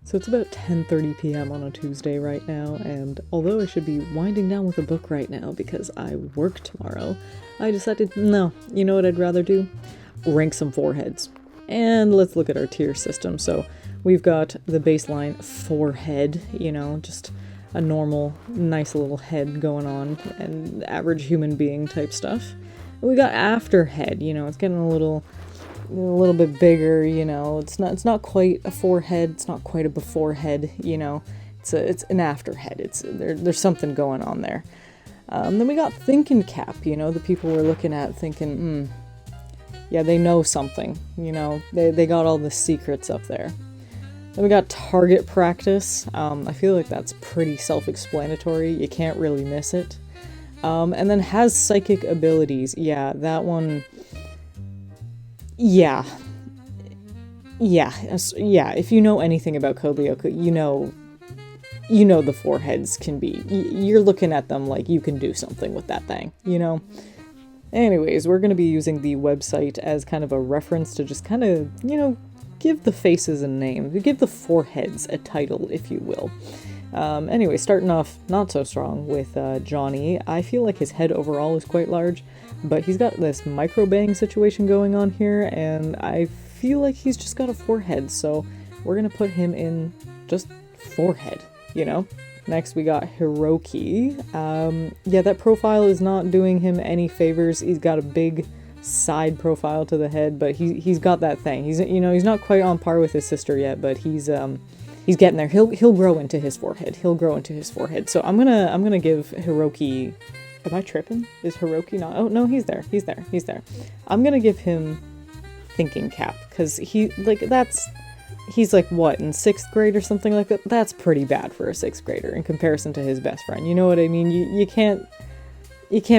So it's about 10:30 p.m. on a Tuesday right now, and although I should be winding down with a book right now because I work tomorrow, I decided, no, you know what I'd rather do? Rank some foreheads. And let's look at our tier system. So we've got the baseline forehead, you know, just a normal, nice little head going on, and average human being type stuff. And we got after head, you know, it's getting a little bit bigger, you know. It's not quite a forehead, it's not quite a before head, you know. It's an after head. There's something going on there. Then we got thinking cap, you know, the people we're looking at thinking, yeah, they know something, you know. They got all the secrets up there. Then we got target practice. I feel like that's pretty self-explanatory. You can't really miss it. And then has psychic abilities. Yeah, that one. Yeah. If you know anything about Code Lyoko, you know the foreheads can be. You're looking at them like you can do something with that thing, you know? Anyways, we're going to be using the website as kind of a reference to just kind of, you know, give the faces a name. Give the foreheads a title, if you will. Anyway, starting off not so strong with Johnny. I feel like his head overall is quite large, but he's got this micro bang situation going on here, and I feel like he's just got a forehead, so we're going to put him in just forehead, you know? Next, we got Hiroki. Yeah, that profile is not doing him any favors. He's got a big side profile to the head, but he's got that thing. He's not quite on par with his sister yet, but he's getting there. He'll grow into his forehead. So I'm gonna give Hiroki. Am I tripping? Is Hiroki not? Oh no, he's there. I'm gonna give him thinking cap because he's like what, in 6th grade or something like that? That's pretty bad for a 6th grader in comparison to his best friend. You know what I mean? You can't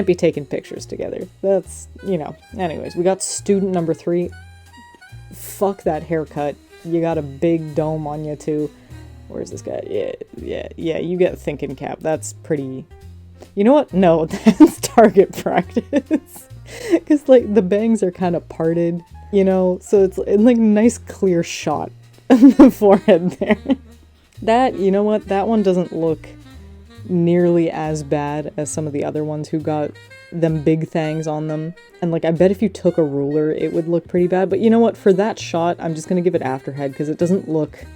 be taking pictures together. That's, you know. Anyways, we got student number 3. Fuck that haircut. You got a big dome on you too. Where's this guy? Yeah, you get thinking cap. That's pretty... You know what? No, that's target practice. Because, like, the bangs are kind of parted, you know? So it's like a nice clear shot on the forehead there. That, you know what? That one doesn't look nearly as bad as some of the other ones who got them big things on them. And, like, I bet if you took a ruler, it would look pretty bad. But you know what? For that shot, I'm just going to give it afterhead because it doesn't look...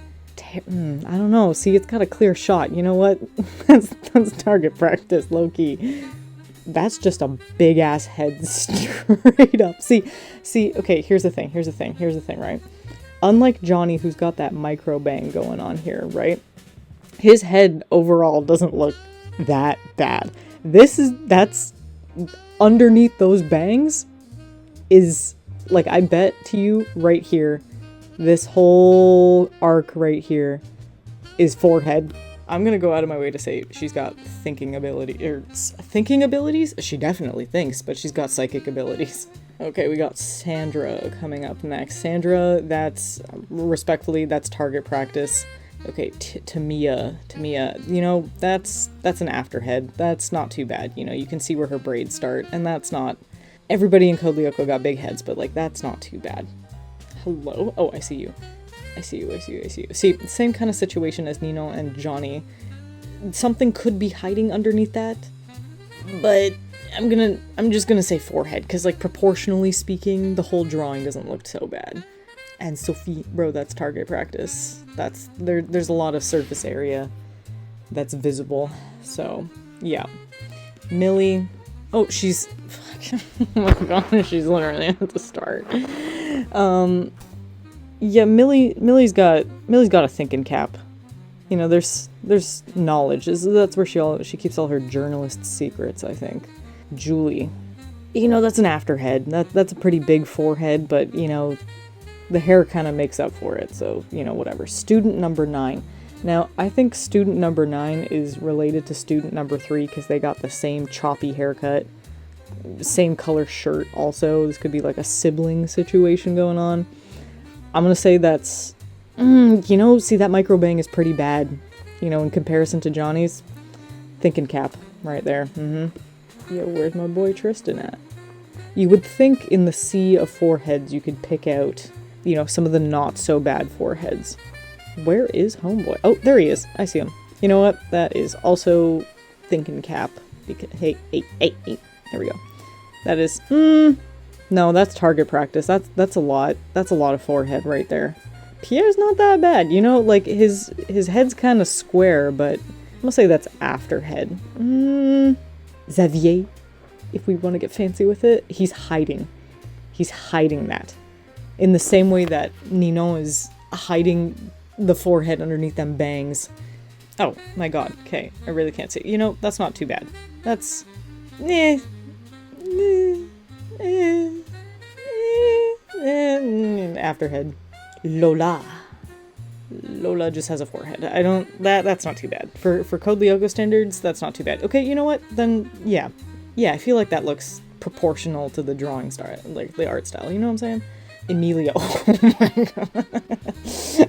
I don't know. See, it's got a clear shot. You know what? that's target practice, low-key. That's just a big-ass head straight up. See, okay, here's the thing, right? Unlike Johnny, who's got that micro bang going on here, right? His head overall doesn't look that bad. That's underneath those bangs is, like, I bet to you right here, this whole arc right here is forehead. I'm gonna go out of my way to say she's got thinking abilities? She definitely thinks, but she's got psychic abilities. Okay, we got Sandra coming up next. Sandra, that's, respectfully, that's target practice. Okay, Tamia, you know, that's an afterhead. That's not too bad, you know, you can see where her braids start, and that's not... Everybody in Code Lyoko got big heads, but, like, that's not too bad. Hello? Oh, I see you. See, same kind of situation as Nino and Johnny. Something could be hiding underneath that, but I'm just gonna say forehead, because, like, proportionally speaking, the whole drawing doesn't look so bad. And Sophie, bro, that's target practice. There's a lot of surface area that's visible, so, yeah. Millie, oh, she's, oh my god, she's literally at the start. Yeah, Millie's got a thinking cap. You know, there's knowledge. That's where she keeps all her journalist secrets, I think. Julie, you know, that's an afterhead. That's a pretty big forehead, but, you know, the hair kind of makes up for it, so, you know, whatever. Student number 9. Now, I think student number 9 is related to student number 3 because they got the same choppy haircut, same color shirt also. This could be like a sibling situation going on. I'm gonna say that's, you know, see, that micro bang is pretty bad, you know, in comparison to Johnny's. Thinking cap right there. Yo, where's my boy Tristan at? You would think in the sea of foreheads you could pick out, you know, some of the not so bad foreheads. Where is homeboy? Oh, there he is. I see him. You know what? That is also thinking cap. Because, hey, there we go. That is, no, that's target practice. That's a lot. That's a lot of forehead right there. Pierre's not that bad, you know, like his head's kind of square, but I'm gonna say that's after head. Xavier, if we want to get fancy with it, he's hiding that. In the same way that Ninon is hiding the forehead underneath them bangs. Oh my god, okay, I really can't see. You know, that's not too bad. That's, after head. Lola just has a forehead. That's not too bad. For Code Lyoko standards, that's not too bad. Okay, you know what? Then, yeah, I feel like that looks proportional to the drawing style, like the art style, you know what I'm saying? Emilio. Oh my god.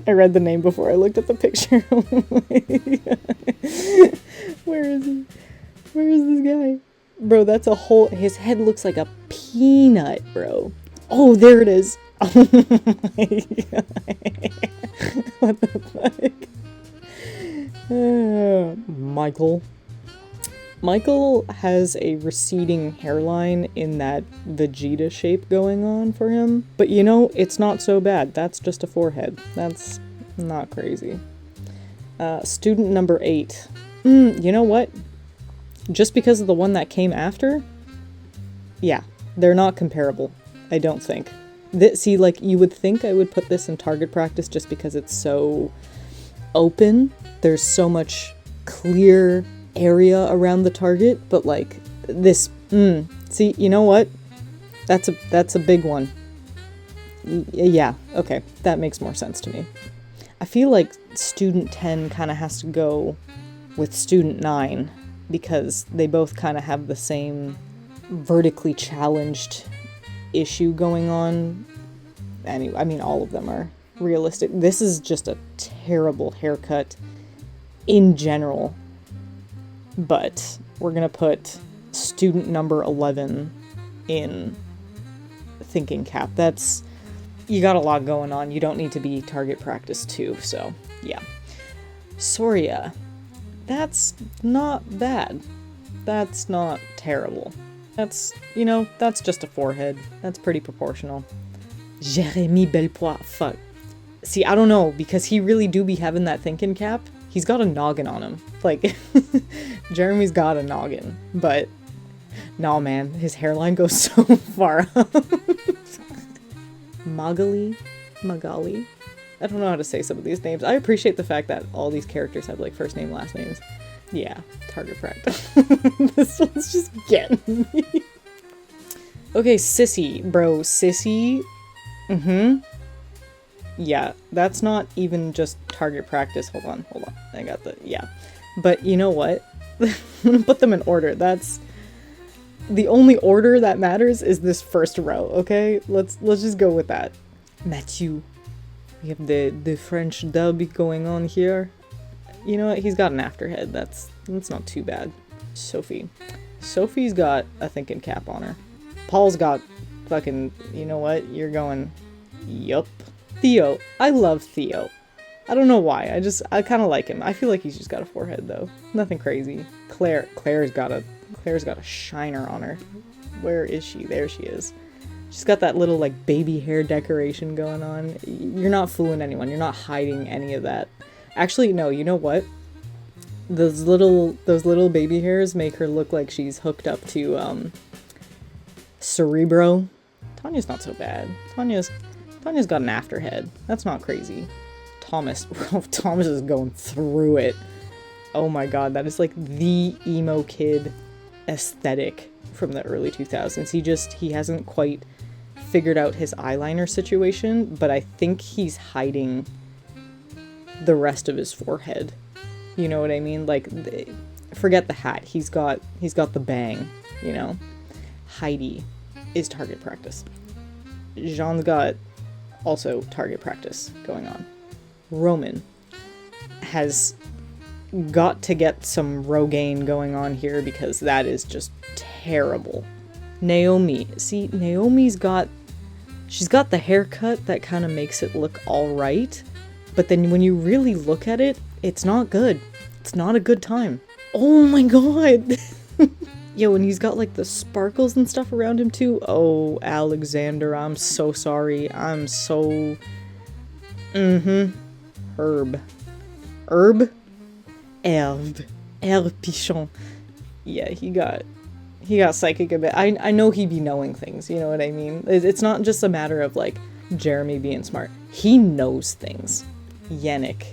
I read the name before I looked at the picture. Where is he? Where is this guy? Bro, that's a whole, his head looks like a peanut, bro. Oh, there it is. Oh my god. What the fuck? Michael has a receding hairline in that Vegeta shape going on for him. But you know, it's not so bad. That's just a forehead. That's not crazy. Student number 8. You know what? Just because of the one that came after? Yeah, they're not comparable. I don't think. See, like, you would think I would put this in target practice just because it's so open. There's so much clear area around the target, but like this, see, you know what? That's a big one. Yeah, okay, that makes more sense to me. I feel like student 10 kind of has to go with student 9 because they both kind of have the same vertically challenged issue going on. Anyway, I mean, all of them are realistic. This is just a terrible haircut in general, but we're gonna put student number 11 in thinking cap. That's, you got a lot going on. You don't need to be target practice too, so yeah. Soria, that's not bad. That's not terrible. That's, you know, that's just a forehead. That's pretty proportional. Jérémy Belpois, fuck. See, I don't know, because he really do be having that thinking cap. He's got a noggin on him. Like, Jeremy's got a noggin. But, nah, man, his hairline goes so far up. Magali? I don't know how to say some of these names. I appreciate the fact that all these characters have, like, first name, last names. Yeah, target practice. This one's just getting me. Okay, Sissy. Bro, Sissy. Yeah, that's not even just target practice. Hold on. I got the, yeah. But you know what? I'm gonna put them in order. That's the only order that matters is this first row, okay? Let's just go with that. Mathieu. We have the French dub going on here. You know what? He's got an afterhead. That's not too bad. Sophie's got a thinking cap on her. Paul's got fucking, you know what? You're going, yup. Theo. I love Theo. I don't know why. I kind of like him. I feel like he's just got a forehead though. Nothing crazy. Claire's got a shiner on her. Where is she? There she is. She's got that little like baby hair decoration going on. You're not fooling anyone. You're not hiding any of that. Actually, no, you know what? Those little baby hairs make her look like she's hooked up to Cerebro. Tanya's not so bad. Tanya's got an afterhead. That's not crazy. Thomas is going through it. Oh my god, that is like the emo kid aesthetic from the early 2000s. He hasn't quite figured out his eyeliner situation, but I think he's hiding the rest of his forehead. You know what I mean? Like, forget the hat. He's got the bang, you know? Heidi is target practice. Jean's got also target practice going on. Roman has got to get some Rogaine going on here because that is just terrible. Naomi. See, she's got the haircut that kind of makes it look alright, But then when you really look at it, it's not good. It's not a good time. Oh my god! Yo, and he's got like the sparkles and stuff around him too. Oh, Alexander, I'm so sorry. I'm so... Herb. Herb? Herbe. Herbe Pichon. Yeah, he got psychic a bit. I know he be knowing things, you know what I mean? It's not just a matter of like Jeremy being smart. He knows things. Yannick,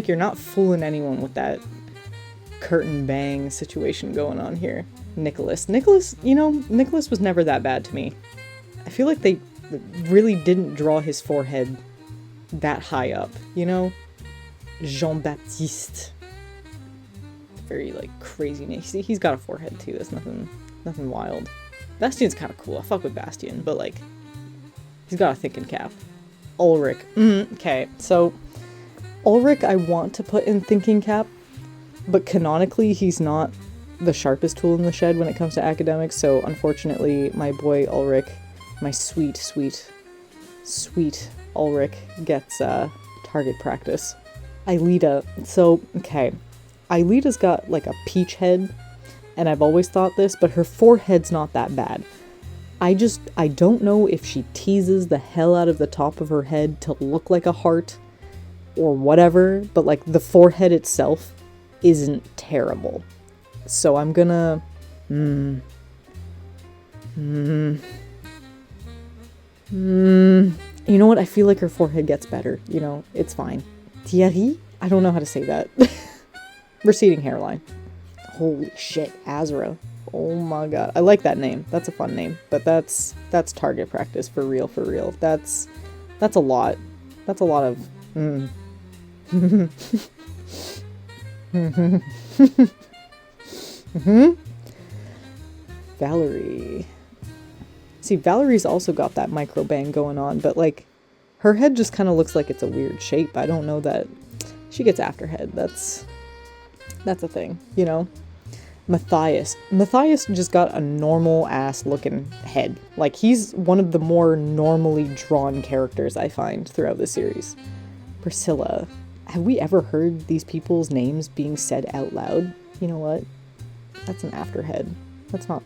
you're not fooling anyone with that curtain bang situation going on here. Nicholas, you know, Nicholas was never that bad to me. I feel like they really didn't draw his forehead that high up, you know? Jean-Baptiste. Very, like, crazy name. He's got a forehead, too. That's nothing wild. Bastien's kind of cool. I fuck with Bastien, but, like, he's got a thinking cap. Ulrich. Okay, so Ulrich I want to put in thinking cap, but canonically he's not the sharpest tool in the shed when it comes to academics, so unfortunately my boy Ulrich, my sweet, sweet, sweet Ulrich gets target practice. Aelita. So, okay. Aelita's got like a peach head, and I've always thought this, but her forehead's not that bad. I don't know if she teases the hell out of the top of her head to look like a heart or whatever, but like the forehead itself isn't terrible. So I'm gonna... You know what? I feel like her forehead gets better. You know, it's fine. Thierry? I don't know how to say that. Receding hairline. Holy shit, Azra. Oh my god. I like that name. That's a fun name. But that's target practice for real, for real. That's a lot. That's a lot of... Valerie. See, Valerie's also got that micro bang going on, but like her head just kind of looks like it's a weird shape. I don't know that she gets afterhead. That's a thing, you know? Matthias just got a normal ass looking head. Like he's one of the more normally drawn characters I find throughout the series. Priscilla. Have we ever heard these people's names being said out loud? You know what? That's an afterhead. That's not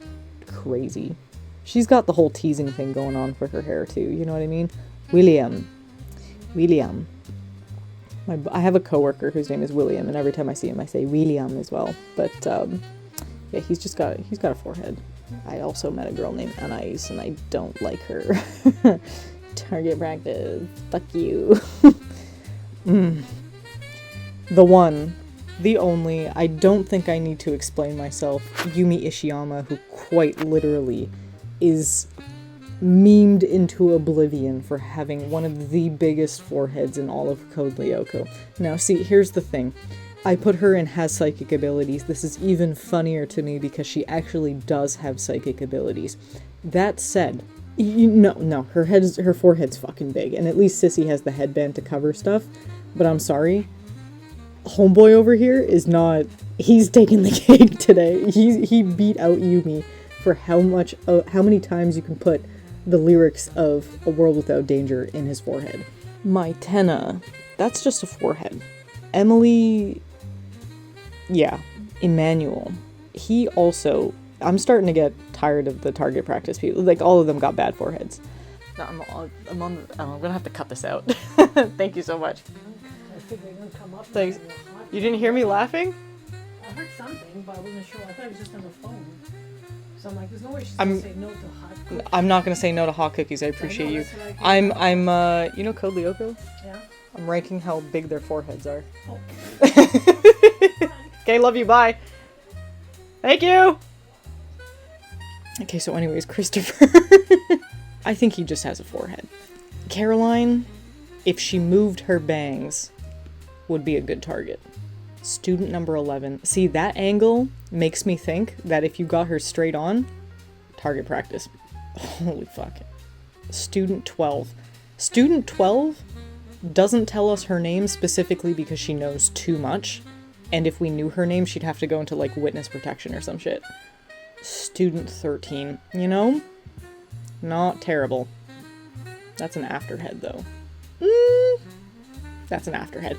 crazy. She's got the whole teasing thing going on for her hair too, you know what I mean? William. I have a coworker whose name is William, and every time I see him I say William as well. But yeah, he's got a forehead. I also met a girl named Anais, and I don't like her. Target practice. Fuck you. The one, the only, I don't think I need to explain myself, Yumi Ishiyama, who quite literally is memed into oblivion for having one of the biggest foreheads in all of Code Lyoko. Now see, here's the thing. I put her in has psychic abilities. This is even funnier to me because she actually does have psychic abilities. That said, no, her forehead's fucking big, and at least Sissy has the headband to cover stuff, but I'm sorry. Homeboy over here is not... He's taking the cake today. He beat out Yumi for how many times you can put the lyrics of A World Without Danger in his forehead. My Tenna. That's just a forehead. Emily... Yeah. Emmanuel. He also... I'm starting to get tired of the target practice people. Like, all of them got bad foreheads. No, I'm gonna have to cut this out. Thank you so much. Thanks. You didn't hear me laughing? I heard something, but I wasn't sure. I thought it was just on the phone. So I'm like, there's no way she's gonna say no to hot cookies. I'm not gonna say no to hot cookies. I appreciate you. I'm you know Code Lyoko? Yeah. I'm ranking how big their foreheads are. Oh. Okay, love you. Bye. Thank you. Okay, so anyways, Christopher. I think he just has a forehead. Caroline, if she moved her bangs, would be a good target. Student number 11. See, that angle makes me think that if you got her straight on, target practice. Holy fuck. Student 12. Student 12 doesn't tell us her name specifically because she knows too much. And if we knew her name, she'd have to go into, like, witness protection or some shit. Student 13. You know? Not terrible. That's an afterhead, though. That's an afterhead.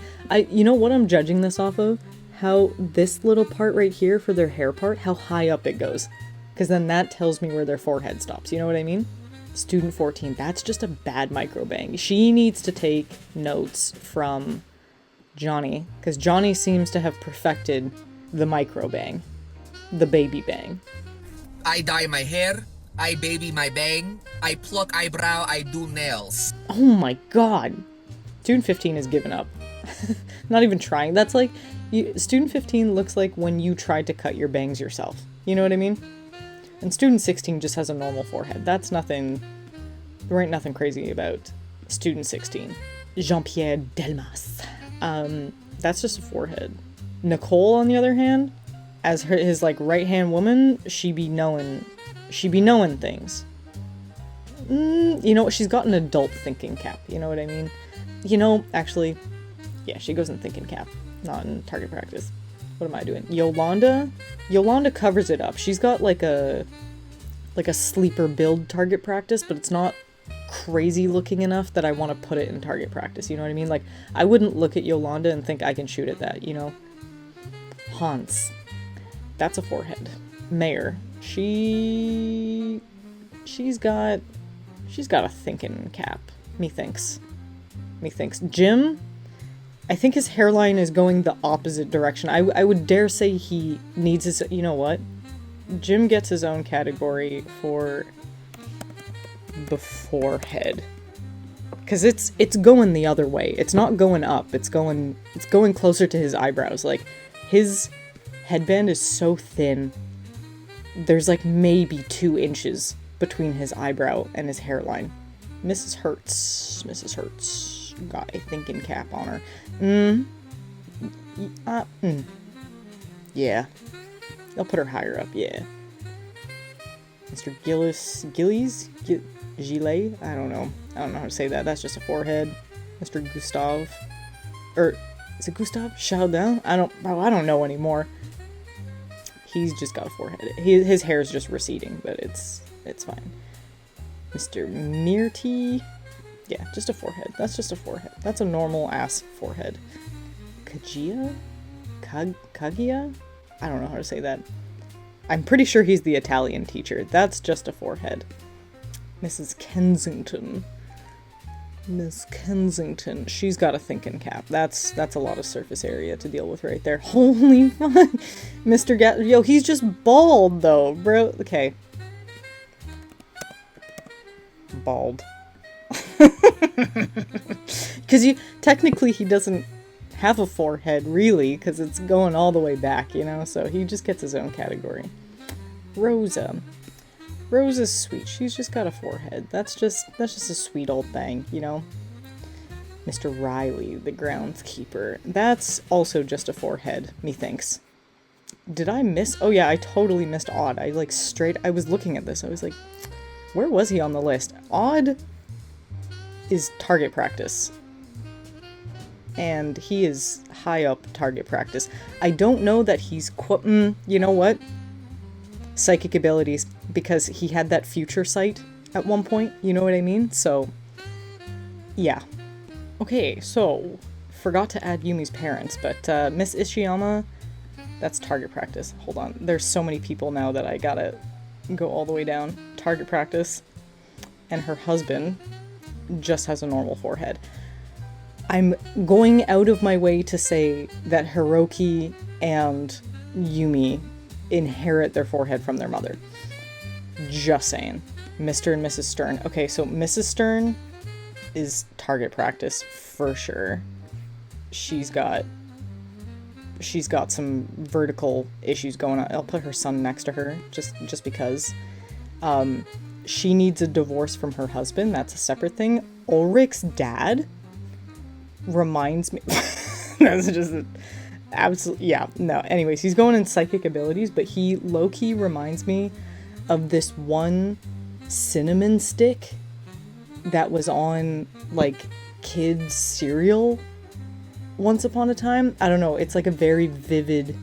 You know what I'm judging this off of? How this little part right here for their hair part, how high up it goes. Because then that tells me where their forehead stops. You know what I mean? Student 14, that's just a bad micro bang. She needs to take notes from Johnny. Because Johnny seems to have perfected the micro bang. The baby bang. I dye my hair. I baby my bang. I pluck eyebrow. I do nails. Oh my god. Student 15 has given up. Not even trying. That's like, student 15 looks like when you tried to cut your bangs yourself. You know what I mean? And student 16 just has a normal forehead. That's nothing, there ain't nothing crazy about student 16. Jean-Pierre Delmas. That's just a forehead. Nicole, on the other hand, as his like right-hand woman, she be knowing things. You know, she's got an adult thinking cap. You know what I mean? You know, actually, yeah, she goes in thinking cap, not in target practice. What am I doing? Yolanda covers it up. She's got like a sleeper build target practice, but it's not crazy looking enough that I want to put it in target practice. You know what I mean? Like, I wouldn't look at Yolanda and think I can shoot at that, you know? Hans. That's a forehead. Mayor. She's got a thinking cap. Methinks. Jim, I think his hairline is going the opposite direction. I would dare say he needs his, you know what? Jim gets his own category for the forehead. Cause it's going the other way. It's not going up. It's going closer to his eyebrows. Like, his headband is so thin. There's like maybe 2 inches between his eyebrow and his hairline. Mrs. Hertz. Got a thinking cap on her. Yeah. They'll put her higher up, yeah. Mr. Gilles? Gillet? I don't know how to say that. That's just a forehead. Mr. Gustave. Is it Gustave? Chardin? I don't know anymore. He's just got a forehead. His hair is just receding, but it's fine. Mr. Myrti? Yeah, just a forehead. That's just a forehead. That's a normal ass forehead. Kagia? Kagia? I don't know how to say that. I'm pretty sure he's the Italian teacher. That's just a forehead. Mrs. Kensington. Miss Kensington. She's got a thinking cap. That's a lot of surface area to deal with right there. Holy fuck. Mr. Yo, he's just bald though, bro. Okay. Bald. Because technically he doesn't have a forehead, really, because it's going all the way back, you know? So he just gets his own category. Rosa's sweet. She's just got a forehead. That's just a sweet old thing, you know? Mr. Riley, the groundskeeper. That's also just a forehead, methinks. Did I miss? Oh yeah, I totally missed Odd. I was looking at this. I was like, where was he on the list? Odd is target practice. And he is high up target practice. I don't know that he's you know what? Psychic abilities, because he had that future sight at one point, you know what I mean? So, yeah. Okay, so, forgot to add Yumi's parents, but Miss Ishiyama, that's target practice. Hold on, there's so many people now that I gotta go all the way down. Target practice, and her husband just has a normal forehead. I'm going out of my way to say that Hiroki and Yumi inherit their forehead from their mother. Just saying. Mr. and Mrs. Stern. Okay, so Mrs. Stern is target practice for sure. She's got some vertical issues going on. I'll put her son next to her just because. She needs a divorce from her husband. That's a separate thing. Ulrich's dad reminds me that's just anyways, he's going in psychic abilities, but he low-key reminds me of this one cinnamon stick that was on like kids cereal once upon a time. I don't know, it's like a very vivid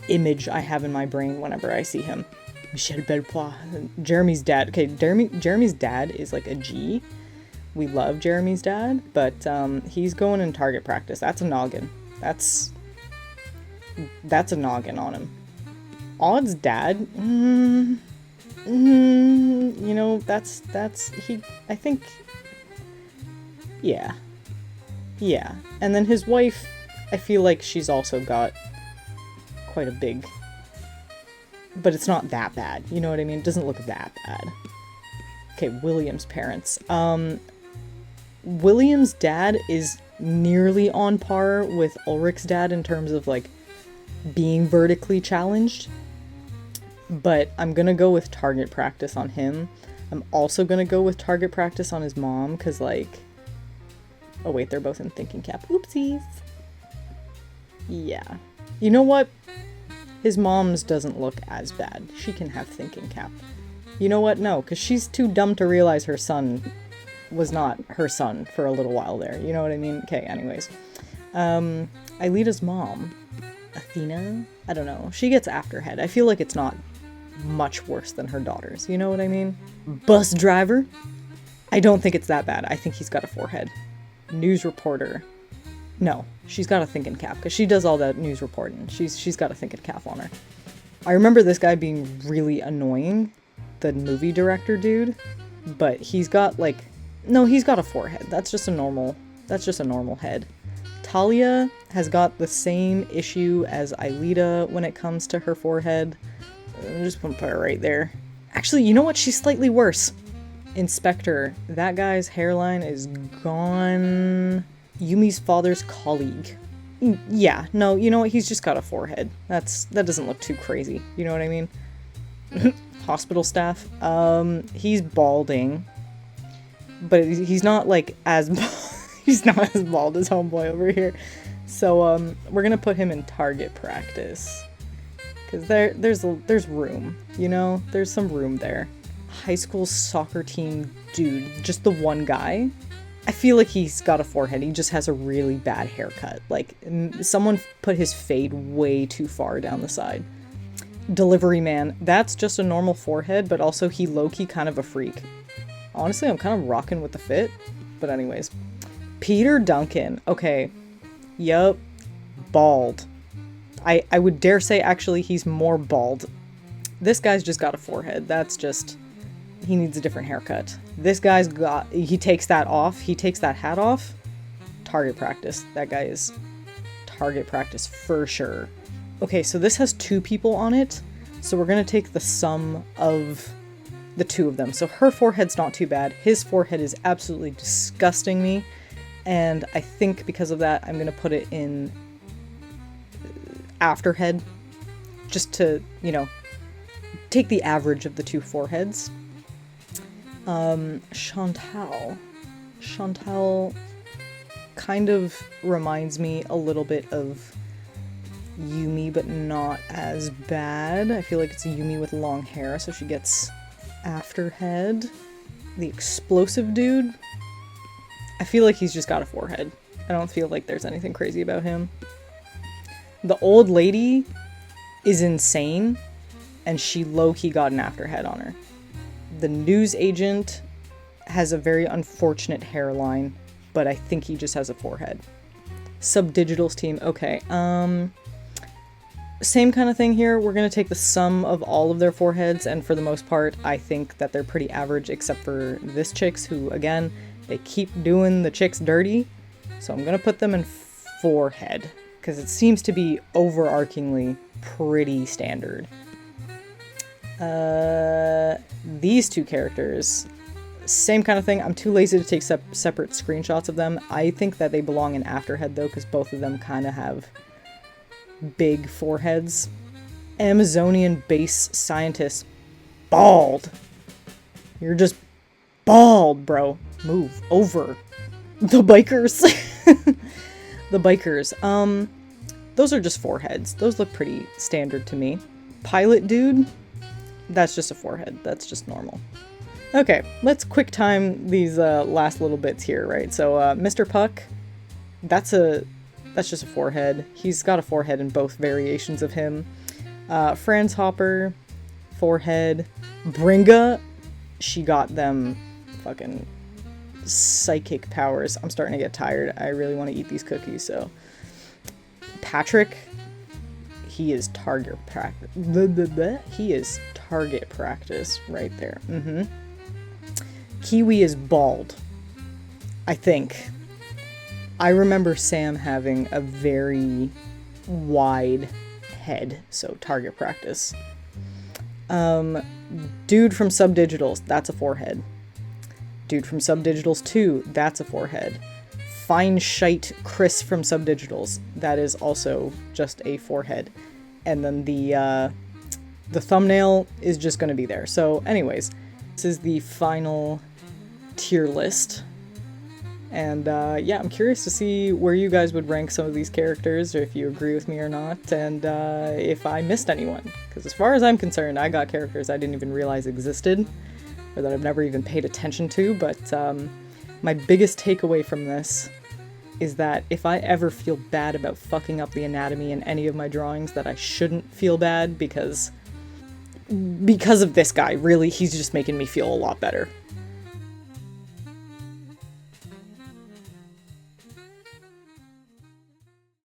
image I have in my brain whenever I see him. Michel Belpois, Jeremy's dad. Okay, Jeremy's dad is like a G, We love Jeremy's dad, but he's going in target practice. That's a noggin. That's a noggin on him. Odd's dad, you know, that's he. I think, yeah. And then his wife, I feel like she's also got quite a big, but it's not that bad. You know what I mean? It doesn't look that bad. Okay, William's parents. William's dad is nearly on par with Ulrich's dad in terms of, like, being vertically challenged. But I'm gonna go with target practice on him. I'm also gonna go with target practice on his mom, because, like... Oh wait, they're both in thinking cap. Oopsies! Yeah. You know what? His mom's doesn't look as bad. She can have thinking cap. You know what? No, because she's too dumb to realize her son was not her son for a little while there. You know what I mean? Okay, anyways. Aelita's mom, Athena? I don't know. She gets afterhead. I feel like it's not much worse than her daughters. You know what I mean? Bus driver? I don't think it's that bad. I think he's got a forehead. News reporter. No, she's got a thinking cap, because she does all that news reporting. She's got a thinking cap on her. I remember this guy being really annoying, the movie director dude, but he's got, like... No, he's got a forehead. That's just a normal head. Talia has got the same issue as Aelita when it comes to her forehead. I'm just gonna put her right there. Actually, you know what? She's slightly worse. Inspector. That guy's hairline is gone. Yumi's father's colleague. Yeah, no, you know what? He's just got a forehead. That doesn't look too crazy. You know what I mean? Hospital staff. He's balding. But he's not, like, as... he's not as bald as homeboy over here. So, we're gonna put him in target practice. Because there's room, you know? There's some room there. High school soccer team dude. Just the one guy. I feel like he's got a forehead. He just has a really bad haircut. Like, someone put his fade way too far down the side. Delivery man. That's just a normal forehead, but also he low-key kind of a freak. Honestly, I'm kind of rocking with the fit. But anyways. Peter Duncan. Okay. Yup. Bald. I would dare say, actually, he's more bald. This guy's just got a forehead. That's just... He needs a different haircut. This guy's got... He takes that off. He takes that hat off. Target practice. That guy is target practice for sure. Okay, so this has 2 people on it. So we're going to take the sum of... the 2 of them. So her forehead's not too bad. His forehead is absolutely disgusting me. And I think because of that, I'm going to put it in afterhead. Just to, you know, take the average of the 2 foreheads. Chantal. Chantal kind of reminds me a little bit of Yumi, but not as bad. I feel like it's Yumi with long hair, so she gets... afterhead. The explosive dude. I feel like he's just got a forehead. I don't feel like there's anything crazy about him. The old lady is insane, and she low-key got an afterhead on her. The news agent has a very unfortunate hairline, but I think he just has a forehead. Subdigital's team. Okay, same kind of thing here. We're going to take the sum of all of their foreheads, and for the most part, I think that they're pretty average, except for this chick's, who, again, they keep doing the chicks dirty. So I'm going to put them in forehead, because it seems to be overarchingly pretty standard. These 2 characters, same kind of thing. I'm too lazy to take separate screenshots of them. I think that they belong in afterhead, though, because both of them kind of have... big foreheads. Amazonian base scientist. Bald. You're just bald, bro. Move over. The bikers. The bikers. Those are just foreheads. Those look pretty standard to me. Pilot dude. That's just a forehead. That's just normal. Okay, let's quick time these last little bits here, right? So Mr. Puck. That's just a forehead. He's got a forehead in both variations of him. Franz Hopper, forehead. Bringa, she got them fucking psychic powers. I'm starting to get tired. I really want to eat these cookies, so. Patrick, he is target practice. He is target practice right there. Kiwi is bald, I think. I remember Sam having a very wide head, so target practice. Dude from Subdigitals, that's a forehead. Dude from Subdigitals 2, that's a forehead. Fine Shite Chris from Subdigitals, that is also just a forehead. And then the thumbnail is just going to be there. So anyways, this is the final tier list. And yeah, I'm curious to see where you guys would rank some of these characters, or if you agree with me or not, and if I missed anyone. Because as far as I'm concerned, I got characters I didn't even realize existed, or that I've never even paid attention to, but my biggest takeaway from this is that if I ever feel bad about fucking up the anatomy in any of my drawings, that I shouldn't feel bad, because of this guy. Really, he's just making me feel a lot better.